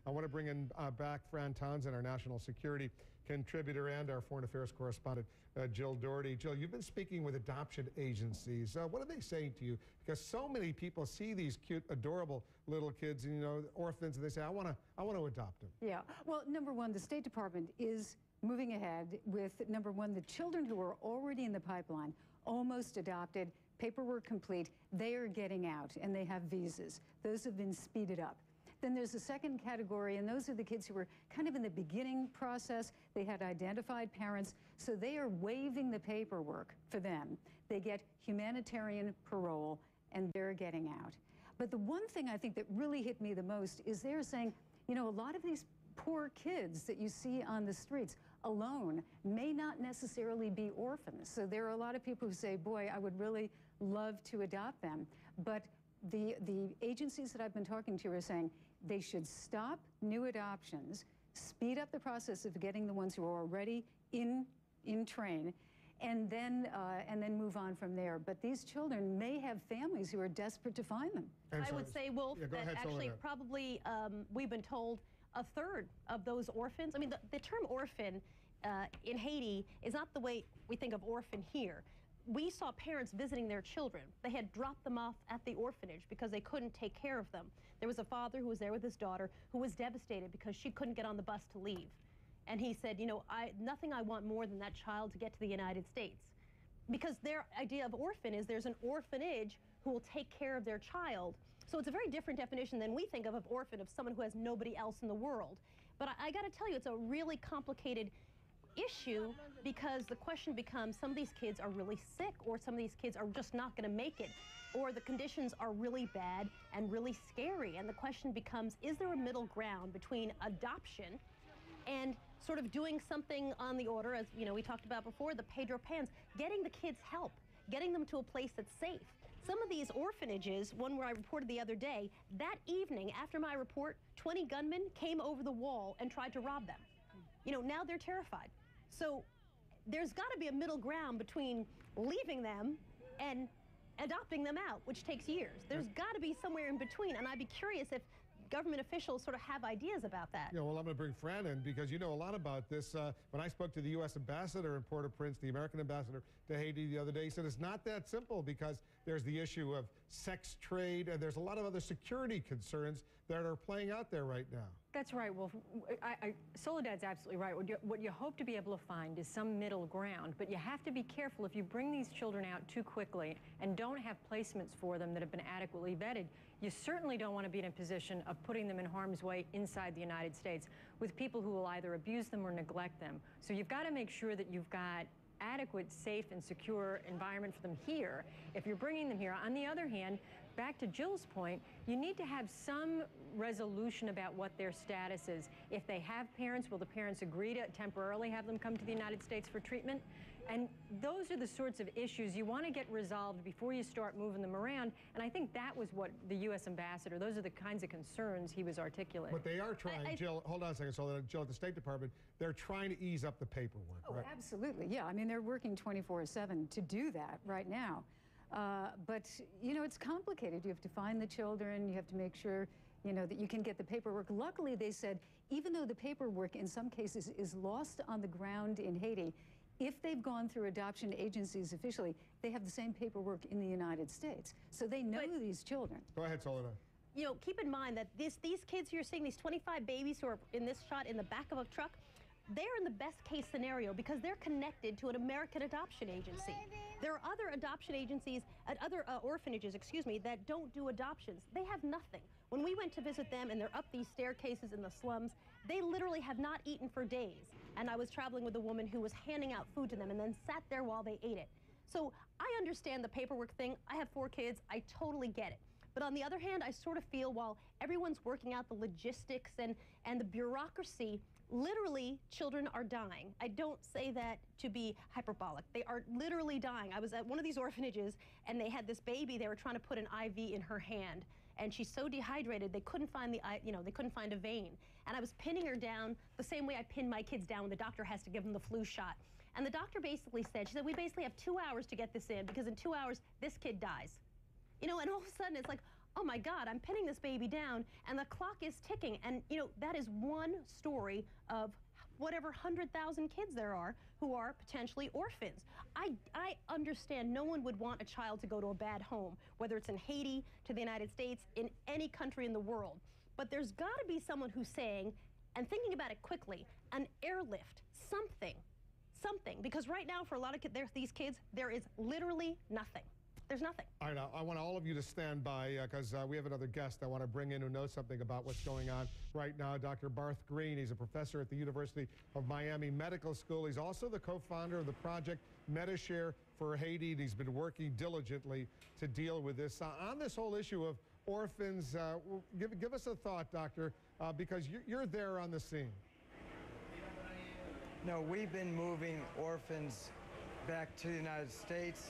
I want to bring in back Fran Townsend, our national security contributor, and our foreign affairs correspondent, Jill Doherty. Jill, you've been speaking with adoption agencies. What are they saying to you? Because so many people see these cute, adorable little kids, and, you know, orphans, and they say, I want to adopt them. Yeah. Well, number one, the State Department is moving ahead with, number one, the children who are already in the pipeline, almost adopted, paperwork complete, they are getting out, and they have visas. Those have been speeded up. Then there's a second category, and those are the kids who were kind of in the beginning process. They had identified parents, so they are waiving the paperwork for them. They get humanitarian parole, and they're getting out. But the one thing I think that really hit me the most is they're saying, you know, a lot of these poor kids that you see on the streets alone may not necessarily be orphans. So there are a lot of people who say, boy, I would really love to adopt them. But the agencies that I've been talking to are saying they should stop new adoptions, speed up the process of getting the ones who are already in train, and then move on from there. But these children may have families who are desperate to find them. I would say, Wolf, that actually probably we've been told a third of those orphans. I mean, the term orphan in Haiti is not the way we think of orphan here. We saw parents visiting their children. They had dropped them off at the orphanage because they couldn't take care of them. There was a father who was there with his daughter who was devastated because she couldn't get on the bus to leave. And he said, you know, nothing I want more than that child to get to the United States. Because their idea of orphan is there's an orphanage who will take care of their child. So it's a very different definition than we think of orphan, of someone who has nobody else in the world. But I got to tell you, it's a really complicated issue, because the question becomes, some of these kids are really sick, or some of these kids are just not going to make it, or the conditions are really bad and really scary. And the question becomes, is there a middle ground between adoption and sort of doing something on the order, as you know, we talked about before, the Pedro Pans, getting the kids help, getting them to a place that's safe. Some of these orphanages, one where I reported the other day, that evening after my report, 20 gunmen came over the wall and tried to rob them. You know, now they're terrified. So there's got to be a middle ground between leaving them and adopting them out, which takes years. There's got to be somewhere in between, and I'd be curious if government officials sort of have ideas about that. Yeah, well, I'm going to bring Fran in because you know a lot about this. When I spoke to the U.S. ambassador in Port-au-Prince, the American ambassador to Haiti the other day, he said it's not that simple because there's the issue of sex trade, and there's a lot of other security concerns that are playing out there right now. That's right, Wolf. Soledad's absolutely right. What you hope to be able to find is some middle ground, but you have to be careful. If you bring these children out too quickly and don't have placements for them that have been adequately vetted, you certainly don't want to be in a position of putting them in harm's way inside the United States with people who will either abuse them or neglect them. So you've got to make sure that you've got adequate, safe, and secure environment for them here if you're bringing them here. On the other hand, back to Jill's point, you need to have some resolution about what their status is. If they have parents, will the parents agree to temporarily have them come to the United States for treatment? And those are the sorts of issues you want to get resolved before you start moving them around. And I think that was what the U.S. ambassador, those are the kinds of concerns he was articulating. But they are trying, Jill, hold on a second, so Jill, at the State Department, they're trying to ease up the paperwork, Oh, right? absolutely, yeah. I mean, they're working 24/7 to do that right now. But, you know, it's complicated. You have to find the children. You have to make sure, you know, that you can get the paperwork. Luckily, they said, even though the paperwork in some cases is lost on the ground in Haiti, if they've gone through adoption agencies officially, they have the same paperwork in the United States. So they know these children. Go ahead, Soledad. You know, keep in mind that these kids you're seeing, these 25 babies who are in this shot in the back of a truck, they're in the best case scenario because they're connected to an American adoption agency. There are other adoption agencies, other orphanages, excuse me, that don't do adoptions. They have nothing. When we went to visit them and they're up these staircases in the slums, they literally have not eaten for days. And I was traveling with a woman who was handing out food to them and then sat there while they ate it. So I understand the paperwork thing. I have 4 kids. I totally get it. But on the other hand, I sort of feel while everyone's working out the logistics and the bureaucracy, literally, children are dying. I don't say that to be hyperbolic. They are literally dying. I was at one of these orphanages, and they had this baby. They were trying to put an IV in her hand, and she's so dehydrated they couldn't find they couldn't find a vein. And I was pinning her down the same way I pin my kids down when the doctor has to give them the flu shot. And the doctor basically said, she said, we basically have 2 hours to get this in because in 2 hours this kid dies. You know, and all of a sudden it's like, oh my God, I'm pinning this baby down, and the clock is ticking. And, you know, that is one story of whatever 100,000 kids there are who are potentially orphans. I understand no one would want a child to go to a bad home, whether it's in Haiti, to the United States, in any country in the world. But there's got to be someone who's saying, and thinking about it quickly, an airlift, something. Because right now, for a lot of these kids, there is literally nothing. There's nothing. All right, I want all of you to stand by because we have another guest I want to bring in who knows something about what's going on right now. Dr. Barth Green, he's a professor at the University of Miami Medical School. He's also the co-founder of the project MediShare for Haiti, and he's been working diligently to deal with this. On this whole issue of orphans, give us a thought, doctor, because you're there on the scene. No, we've been moving orphans back to the United States.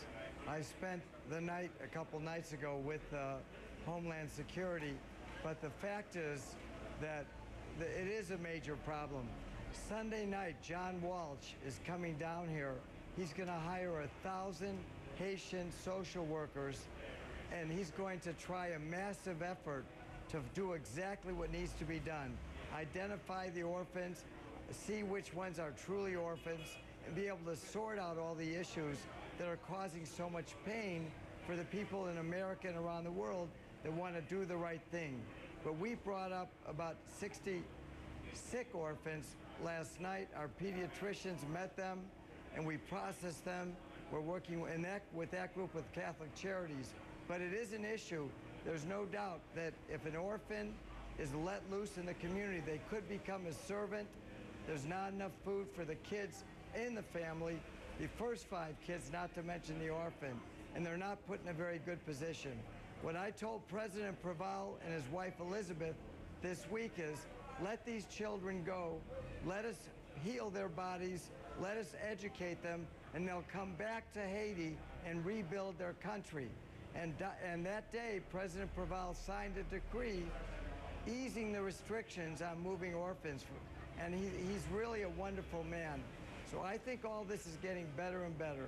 I spent the night a couple nights ago with Homeland Security, but the fact is that it is a major problem. Sunday night, John Walsh is coming down here. He's going to hire 1,000 Haitian social workers, and he's going to try a massive effort to do exactly what needs to be done. Identify the orphans, see which ones are truly orphans, and be able to sort out all the issues that are causing so much pain for the people in America and around the world that want to do the right thing. But we brought up about 60 sick orphans last night. Our pediatricians met them, and we processed them. We're working with that group with Catholic Charities. But it is an issue. There's no doubt that if an orphan is let loose in the community, they could become a servant. There's not enough food for the kids in the family, the first 5 kids, not to mention the orphan, and they're not put in a very good position. What I told President Preval and his wife Elizabeth this week is, let these children go, let us heal their bodies, let us educate them, and they'll come back to Haiti and rebuild their country. And that day, President Preval signed a decree easing the restrictions on moving orphans. And he's really a wonderful man. So I think all this is getting better and better.